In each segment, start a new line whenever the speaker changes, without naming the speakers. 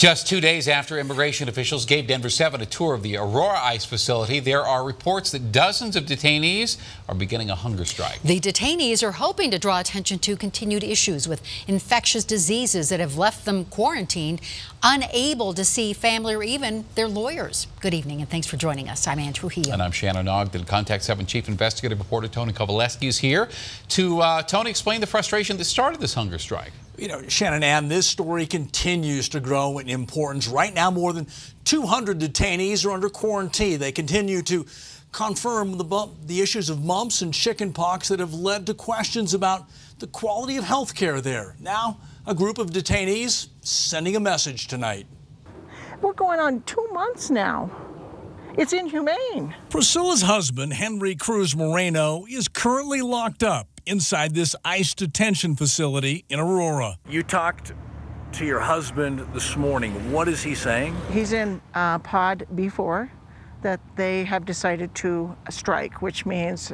Just 2 days after immigration officials gave Denver 7 a tour of the Aurora ICE facility, there are reports that dozens of detainees are beginning a hunger strike.
The detainees are hoping to draw attention to continued issues with infectious diseases that have left them quarantined, unable to see family or even their lawyers. Good evening and thanks for joining us. I'm Ann Trujillo.
And I'm Shannon Ogden. Contact 7 Chief Investigative Reporter Tony Kovaleski is here to Tony, explain the frustration that started this hunger strike.
You know, Shannon, Ann, this story continues to grow in importance. Right now, more than 200 detainees are under quarantine. They continue to confirm the issues of mumps and chickenpox that have led to questions about the quality of health care there. Now, a group of detainees sending a message tonight.
We're going on 2 months now. It's inhumane.
Priscilla's husband, Henry Cruz Moreno, is currently locked up inside this ICE detention facility in Aurora. You talked to your husband this morning. What is he saying?
He's in pod B4 that they have decided to strike, which means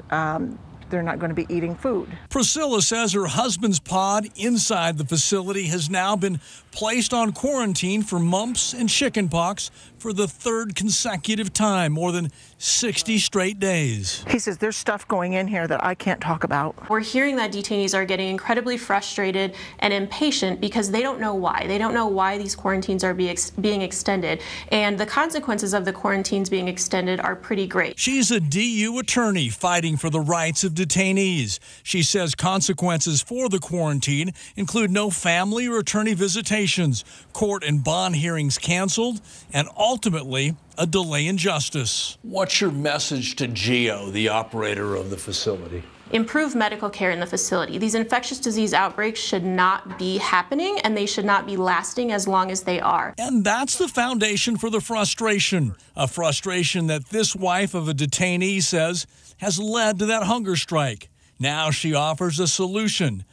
they're not going to be eating food.
Priscilla says her husband's pod inside the facility has now been placed on quarantine for mumps and chickenpox for the 3rd consecutive time, more than 60 straight days.
He says there's stuff going in here that I can't talk about.
We're hearing that detainees are getting incredibly frustrated and impatient because they don't know why. They don't know why these quarantines are being extended, and the consequences of the quarantines being extended are pretty great.
She's a DU attorney fighting for the rights of detainees. She says consequences for the quarantine include no family or attorney visitations, court and bond hearings canceled, and ultimately a delay in justice. What's your message to Gio, the operator of the facility?
Improve medical care in the facility. These infectious disease outbreaks should not be happening, and they should not be lasting as long as they are.
And that's the foundation for the frustration, a frustration that this wife of a detainee says has led to that hunger strike. Now she offers a solution.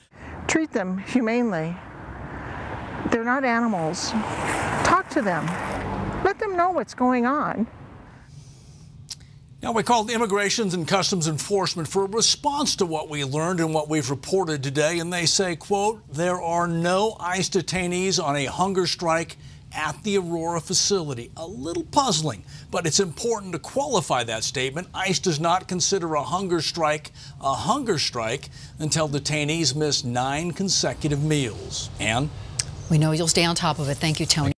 Treat them humanely. They're not animals. Talk to them. Let them know what's going on.
Now, we called Immigration and Customs Enforcement for a response to what we learned and what we've reported today, and they say, quote, there are no ICE detainees on a hunger strike at the Aurora facility. A little puzzling, but it's important to qualify that statement. ICE does not consider a hunger strike until detainees miss 9 consecutive meals. Ann?
We know you'll stay on top of it. Thank you, Tony.